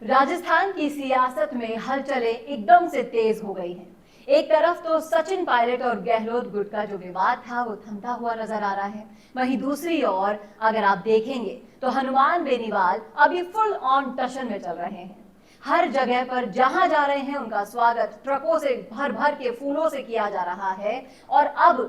राजस्थान की सियासत में हलचलें एकदम से तेज हो गई हैं। एक तरफ तो सचिन पायलट और गहलोत गुट का जो विवाद था वो थमता हुआ नजर आ रहा है, वहीं दूसरी ओर अगर आप देखेंगे तो हनुमान बेनीवाल अभी फुल ऑन टशन में चल रहे हैं। हर जगह पर जहां जा रहे हैं उनका स्वागत ट्रकों से भर भर के फूलों से किया जा रहा है और अब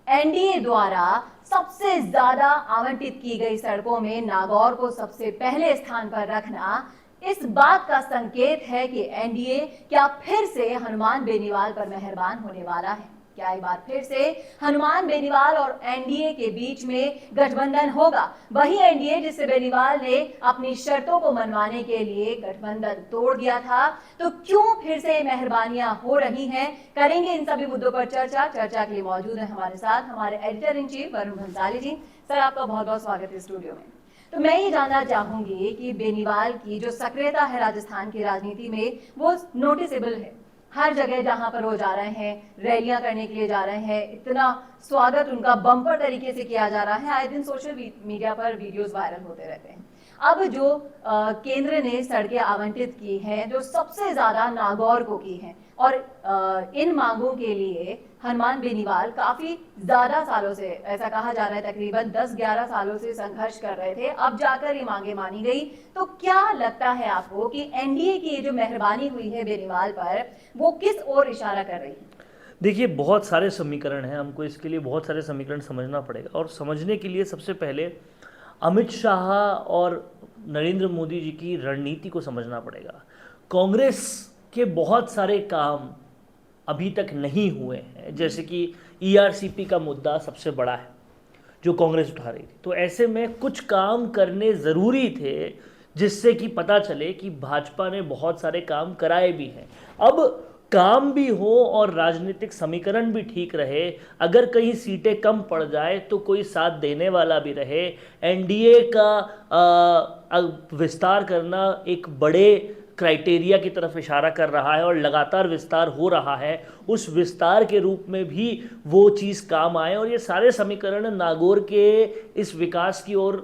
एनडीए द्वारा सबसे ज्यादा आवंटित की गई सड़कों में नागौर को सबसे पहले स्थान पर रखना इस बात का संकेत है कि एनडीए क्या फिर से हनुमान बेनीवाल पर मेहरबान होने वाला है। क्या एक बार फिर से हनुमान बेनीवाल और एनडीए के बीच में गठबंधन होगा। वही एनडीए जिससे बेनीवाल ने अपनी शर्तों को मनवाने के लिए गठबंधन तोड़ दिया था, तो क्यों फिर से मेहरबानियां हो रही हैं। करेंगे इन सभी मुद्दों पर चर्चा के लिए मौजूद है हमारे साथ हमारे editor in chief Varun Bhansali ji. Sir, आपका बहुत बहुत स्वागत है स्टूडियो में। तो मैं ये जानना चाहूंगी कि बेनीवाल की जो सक्रियता है राजस्थान की राजनीति में वो नोटिसेबल है। हर जगह जहां पर वो जा रहे हैं, रैलियां करने के लिए जा रहे हैं, इतना स्वागत उनका बम्पर तरीके से किया जा रहा है। आए दिन सोशल मीडिया पर वीडियोस वायरल होते रहते हैं। अब जो केंद्र ने सड़कें आवंटित की हैं, जो सबसे ज्यादा नागौर को की हैं, और इन मांगों के लिए हनुमान बेनीवाल काफी ज्यादा सालों से, ऐसा कहा जा रहा है तकरीबन 10-11 सालों से संघर्ष कर रहे थे, अब जाकर ये मांगे मानी गई। तो क्या लगता है आपको कि एनडीए की जो मेहरबानी हुई है बेनीवाल पर वो किस ओर इशारा कर रही है? देखिए, बहुत सारे समीकरण हैं, हमको इसके लिए बहुत सारे समीकरण समझना पड़ेगा और समझने के लिए सबसे पहले अमित शाह और नरेंद्र मोदी जी की रणनीति को समझना पड़ेगा। कांग्रेस के बहुत सारे काम अभी तक नहीं हुए हैं, जैसे कि ईआरसीपी का मुद्दा सबसे बड़ा है जो कांग्रेस उठा रही थी। तो ऐसे में कुछ काम करने ज़रूरी थे जिससे कि पता चले कि भाजपा ने बहुत सारे काम कराए भी हैं। अब काम भी हो और राजनीतिक समीकरण भी ठीक रहे, अगर कहीं सीटें कम पड़ जाए तो कोई साथ देने वाला भी रहे। एनडीए का विस्तार करना एक बड़े क्राइटेरिया की तरफ इशारा कर रहा है और लगातार विस्तार हो रहा है। उस विस्तार के रूप में भी वो चीज़ काम आए और ये सारे समीकरण नागौर के इस विकास की ओर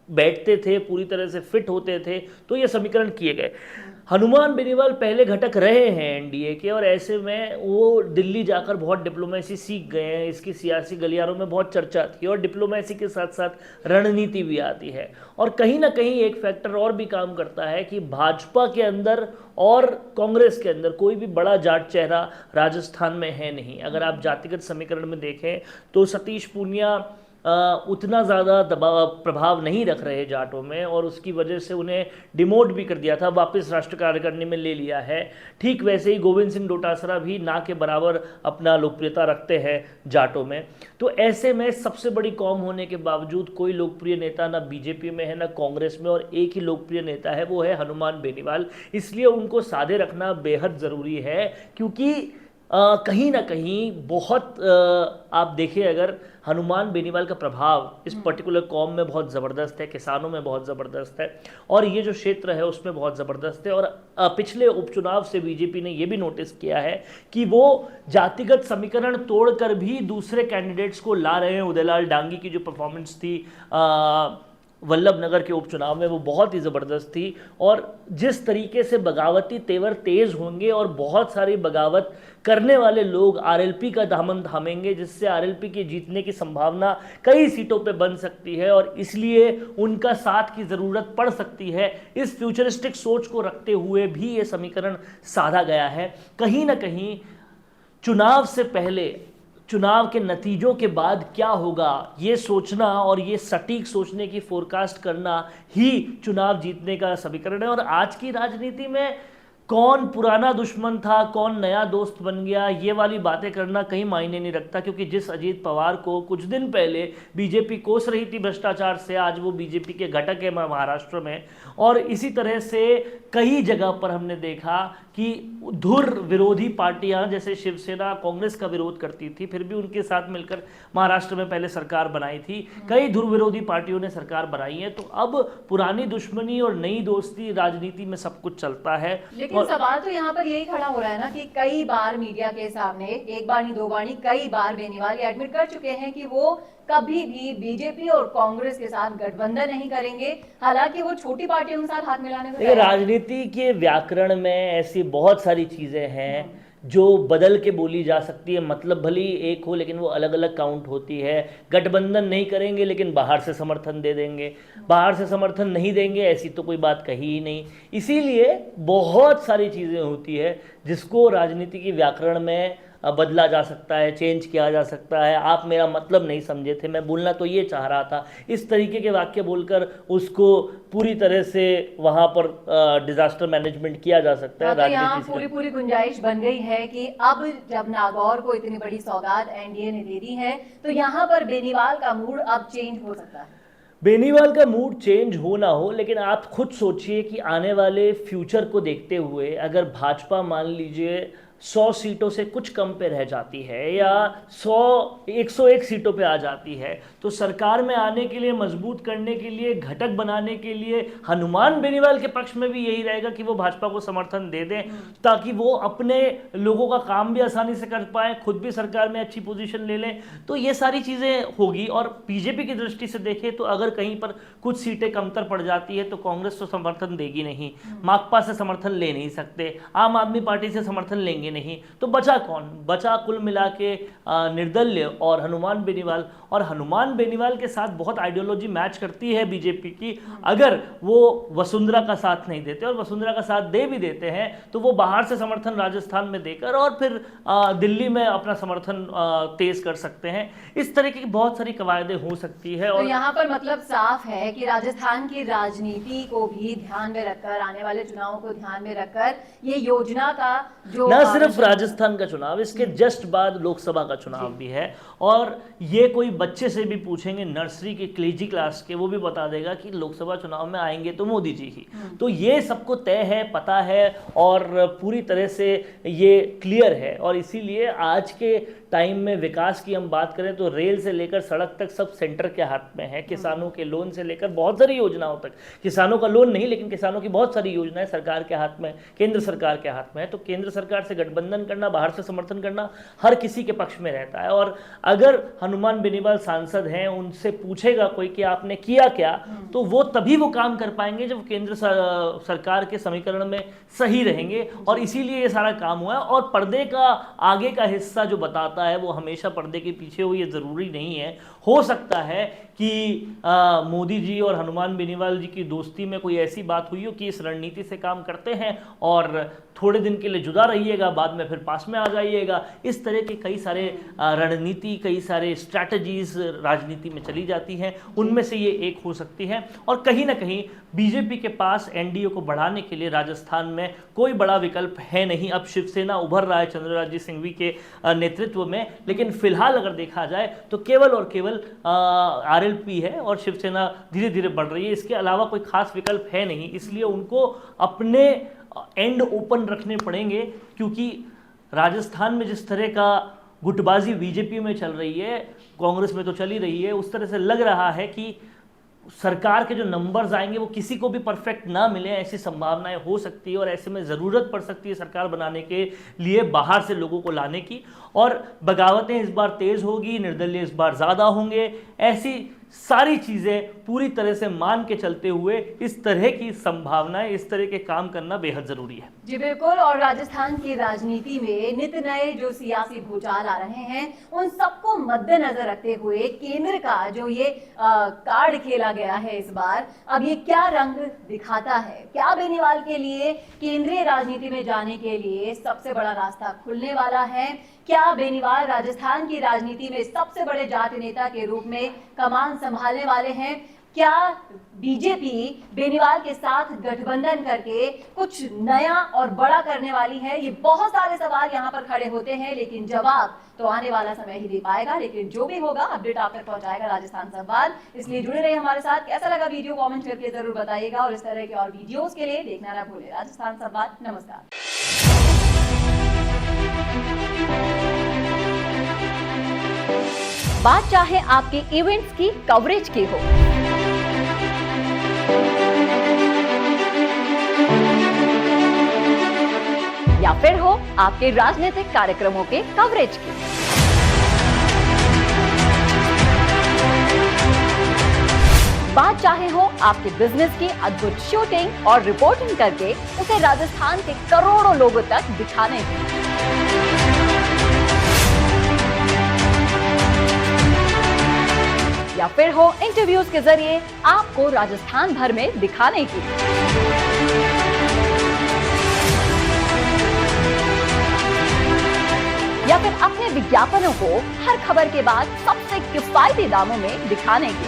बैठते थे, पूरी तरह से फिट होते थे, तो ये समीकरण किए गए। हनुमान बेनीवाल पहले घटक रहे हैं एनडीए के और ऐसे में वो दिल्ली जाकर बहुत डिप्लोमेसी सीख गए हैं। इसकी सियासी गलियारों में बहुत चर्चा थी और डिप्लोमेसी के साथ साथ रणनीति भी आती है। और कहीं ना कहीं एक फैक्टर और भी काम करता है कि भाजपा के अंदर और कांग्रेस के अंदर कोई भी बड़ा जाट चेहरा राजस्थान में है नहीं। अगर आप जातिगत समीकरण में देखें तो सतीश पूनिया उतना ज़्यादा दबाव प्रभाव नहीं रख रहे जाटों में और उसकी वजह से उन्हें डिमोट भी कर दिया था, वापस राष्ट्र कार्यकारिणी में ले लिया है। ठीक वैसे ही गोविंद सिंह डोटासरा भी ना के बराबर अपना लोकप्रियता रखते हैं जाटों में। तो ऐसे में सबसे बड़ी कौम होने के बावजूद कोई लोकप्रिय नेता ना बीजेपी में है ना कांग्रेस में, और एक ही लोकप्रिय नेता है, वो है हनुमान बेनीवाल। इसलिए उनको साधे रखना बेहद ज़रूरी है, क्योंकि कहीं ना कहीं बहुत आप देखिए, अगर हनुमान बेनीवाल का प्रभाव इस पर्टिकुलर कौम में बहुत ज़बरदस्त है, किसानों में बहुत ज़बरदस्त है और ये जो क्षेत्र है उसमें बहुत ज़बरदस्त है। और पिछले उपचुनाव से बीजेपी ने ये भी नोटिस किया है कि वो जातिगत समीकरण तोड़कर भी दूसरे कैंडिडेट्स को ला रहे हैं। उदयलाल डांगी की जो परफॉर्मेंस थी वल्लभ नगर के उपचुनाव में, वो बहुत ही ज़बरदस्त थी। और जिस तरीके से बगावती तेवर तेज़ होंगे और बहुत सारी बगावत करने वाले लोग आरएलपी का दामन थामेंगे, जिससे आरएलपी के जीतने की संभावना कई सीटों पे बन सकती है और इसलिए उनका साथ की ज़रूरत पड़ सकती है। इस फ्यूचरिस्टिक सोच को रखते हुए भी ये समीकरण साधा गया है। कहीं ना कहीं चुनाव से पहले, चुनाव के नतीजों के बाद क्या होगा ये सोचना और ये सटीक सोचने की फोरकास्ट करना ही चुनाव जीतने का समीकरण है। और आज की राजनीति में कौन पुराना दुश्मन था, कौन नया दोस्त बन गया, ये वाली बातें करना कहीं मायने नहीं रखता, क्योंकि जिस अजीत पवार को कुछ दिन पहले बीजेपी कोस रही थी भ्रष्टाचार से, आज वो बीजेपी के घटक है महाराष्ट्र में। और इसी तरह से कई जगह पर हमने देखा कि धुर विरोधी पार्टियां जैसे शिवसेना कांग्रेस का विरोध करती थी, फिर भी उनके साथ मिलकर महाराष्ट्र में पहले सरकार बनाई थी। कई धुर विरोधी पार्टियों ने सरकार बनाई है। तो अब पुरानी दुश्मनी और नई दोस्ती राजनीति में सब कुछ चलता है। लेकिन लेकिन सवाल तो यहाँ पर यही खड़ा हो रहा है ना कि कई बार मीडिया के सामने, एक बार नहीं दो बार नहीं, कई बार बेनीवाल ये एडमिट कर चुके हैं कि वो कभी भी बीजेपी और कांग्रेस के साथ गठबंधन नहीं करेंगे, हालांकि वो छोटी पार्टियों के साथ हाथ मिलाने को देखिए, राजनीति के व्याकरण में ऐसी बहुत सारी चीजें हैं जो बदल के बोली जा सकती है। मतलब भले ही एक हो लेकिन वो अलग अलग काउंट होती है। गठबंधन नहीं करेंगे लेकिन बाहर से समर्थन दे देंगे, बाहर से समर्थन नहीं देंगे, ऐसी तो कोई बात कही ही नहीं। इसीलिए बहुत सारी चीज़ें होती है जिसको राजनीति के व्याकरण में बदला जा सकता है, चेंज किया जा सकता है। आप मेरा मतलब नहीं समझे थे, मैं बोलना तो ये चाह रहा था, इस तरीके के वाक्य बोलकर उसको पूरी तरह से वहाँ पर डिजास्टर मैनेजमेंट किया जा सकता है। तो यहाँ पूरी गुंजाइश बन गई है कि अब जब नागौर को इतनी बड़ी सौगात एनडीए ने दे दी है तो यहाँ पर बेनीवाल का मूड अब चेंज हो सकता है। बेनीवाल का मूड चेंज हो ना हो, लेकिन आप खुद सोचिए कि आने वाले फ्यूचर को देखते हुए अगर भाजपा मान लीजिए 100 सीटों से कुछ कम पे रह जाती है या 101 सीटों पे आ जाती है, तो सरकार में आने के लिए, मजबूत करने के लिए, घटक बनाने के लिए हनुमान बेनीवाल के पक्ष में भी यही रहेगा कि वो भाजपा को समर्थन दे दें ताकि वो अपने लोगों का काम भी आसानी से कर पाएं, खुद भी सरकार में अच्छी पोजीशन ले लें। तो ये सारी चीज़ें होगी। और बीजेपी की दृष्टि से देखें तो अगर कहीं पर कुछ सीटें कमतर पड़ जाती है तो कांग्रेस तो समर्थन देगी नहीं, माकपा से समर्थन ले नहीं सकते, आम आदमी पार्टी से समर्थन लेंगे नहीं, तो बचा कौन? बचा कुल मिला के निर्दलीय और हनुमान बेनीवाल। और हनुमान बेनीवाल के साथ बहुत आइडियोलॉजी मैच करती है बीजेपी की। अगर वो वसुंधरा का साथ नहीं देते और वसुंधरा का साथ दे भी देते हैं तो वो बाहर से समर्थन राजस्थान में देकर और फिर दिल्ली में अपना समर्थन तेज कर सकते हैं। इस तरह की बहुत सारी कवायदें हो सकती है। और यहाँ पर मतलब साफ है कि राजस्थान की राजनीति को भी ध्यान में रखकर, आने वाले चुनावों को ध्यान में रखकर ये योजना का जो न सिर्फ राजस्थान का चुनाव, इसके जस्ट बाद लोकसभा का चुनाव भी है। और ये कोई बच्चे से भी पूछेंगे नर्सरी के केजी क्लास के, वो भी बता देगा कि लोकसभा चुनाव में आएंगे तो मोदी जी ही। तो ये सबको तय है, पता है और पूरी तरह से ये क्लियर है। और इसीलिए आज के टाइम में विकास की हम बात करें तो रेल से लेकर सड़क तक सब सेंटर के हाथ में है। किसानों के लोन से लेकर बहुत सारी योजनाओं तक, किसानों का लोन नहीं लेकिन किसानों की बहुत सारी योजनाएं सरकार के हाथ में, केंद्र सरकार के हाथ में है। तो केंद्र सरकार से गठबंधन करना, बाहर से समर्थन करना हर किसी के पक्ष में रहता है। और अगर हनुमान बेनीवाल सांसद हैं, उनसे पूछेगा कोई कि आपने किया क्या, तो वो तभी वो काम कर पाएंगे जब केंद्र सरकार के समीकरण में सही रहेंगे। और इसीलिए ये सारा काम हुआ है। और पर्दे का आगे का हिस्सा जो बताता है वो हमेशा पर्दे के पीछे हो, ये जरूरी नहीं है। हो सकता है कि मोदी जी और हनुमान बेनीवाल जी की दोस्ती में कोई ऐसी बात हुई हो कि इस रणनीति से काम करते हैं और थोड़े दिन के लिए जुदा रहिएगा, बाद में फिर पास में आ जाइएगा। इस तरह के कई सारे रणनीति, कई सारे स्ट्रैटेजीज राजनीति में चली जाती हैं, उनमें से ये एक हो सकती है। और कहीं ना कहीं बीजेपी के पास एनडीए को बढ़ाने के लिए राजस्थान में कोई बड़ा विकल्प है नहीं। अब शिवसेना उभर रहा है चंद्रराज सिंघवी के नेतृत्व में, लेकिन फिलहाल अगर देखा जाए तो केवल और केवल आरएलपी है और शिवसेना धीरे धीरे बढ़ रही है। इसके अलावा कोई खास विकल्प है नहीं। इसलिए उनको अपने एंड ओपन रखने पड़ेंगे, क्योंकि राजस्थान में जिस तरह का गुटबाजी बीजेपी में चल रही है, कांग्रेस में तो चल ही रही है, उस तरह से लग रहा है कि सरकार के जो नंबर्स आएंगे वो किसी को भी परफेक्ट ना मिले, ऐसी संभावनाएं हो सकती है। और ऐसे में ज़रूरत पड़ सकती है सरकार बनाने के लिए बाहर से लोगों को लाने की। और बगावतें इस बार तेज़ होगी, निर्दलीय इस बार ज़्यादा होंगे। ऐसी सारी चीज़ें पूरी तरह से मान के चलते हुए इस तरह की संभावनाएं, इस तरह के काम करना बेहद ज़रूरी है। जी बिल्कुल। और राजस्थान की राजनीति में नित नए जो सियासी भूचाल आ रहे हैं, उन सबको मद्देनजर रखते हुए केंद्र का जो ये कार्ड खेला गया है इस बार, अब ये क्या रंग दिखाता है? क्या बेनीवाल के लिए केंद्रीय राजनीति में जाने के लिए सबसे बड़ा रास्ता खुलने वाला है? क्या बेनीवाल राजस्थान की राजनीति में सबसे बड़े जाति नेता के रूप में कमान संभालने वाले हैं? क्या बीजेपी बेनीवाल के साथ गठबंधन करके कुछ नया और बड़ा करने वाली है? ये बहुत सारे सवाल यहाँ पर खड़े होते हैं, लेकिन जवाब तो आने वाला समय ही दे पाएगा। लेकिन जो भी होगा अपडेट आप तक पहुंचाएगा राजस्थान संवाद। इसलिए जुड़े रहिए हमारे साथ। कैसा लगा वीडियो कमेंट करके जरूर बताइएगा। और इस तरह के और वीडियोस के लिए देखना ना भूलें राजस्थान संवाद। नमस्कार। बात चाहे आपके इवेंट्स की, कवरेज की हो, फिर हो आपके राजनीतिक कार्यक्रमों के कवरेज की। बात चाहे हो आपके बिजनेस की अद्भुत शूटिंग और रिपोर्टिंग करके उसे राजस्थान के करोड़ों लोगों तक दिखाने की। या फिर हो इंटरव्यूज के जरिए आपको राजस्थान भर में दिखाने की। या फिर अपने विज्ञापनों को हर खबर के बाद सबसे किफायती दामों में दिखाने की।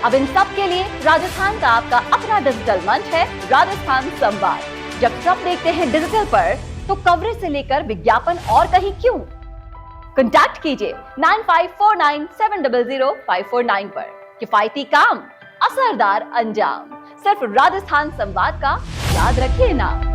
अब इन सब के लिए राजस्थान का आपका अपना डिजिटल मंच है राजस्थान संवाद। जब सब देखते हैं डिजिटल पर तो कवरेज से लेकर विज्ञापन और कहीं क्यों। कॉन्टैक्ट कीजिए 9549700549 पर। किफायती काम, असरदार अंजाम, सिर्फ राजस्थान संवाद का याद रखिए ना।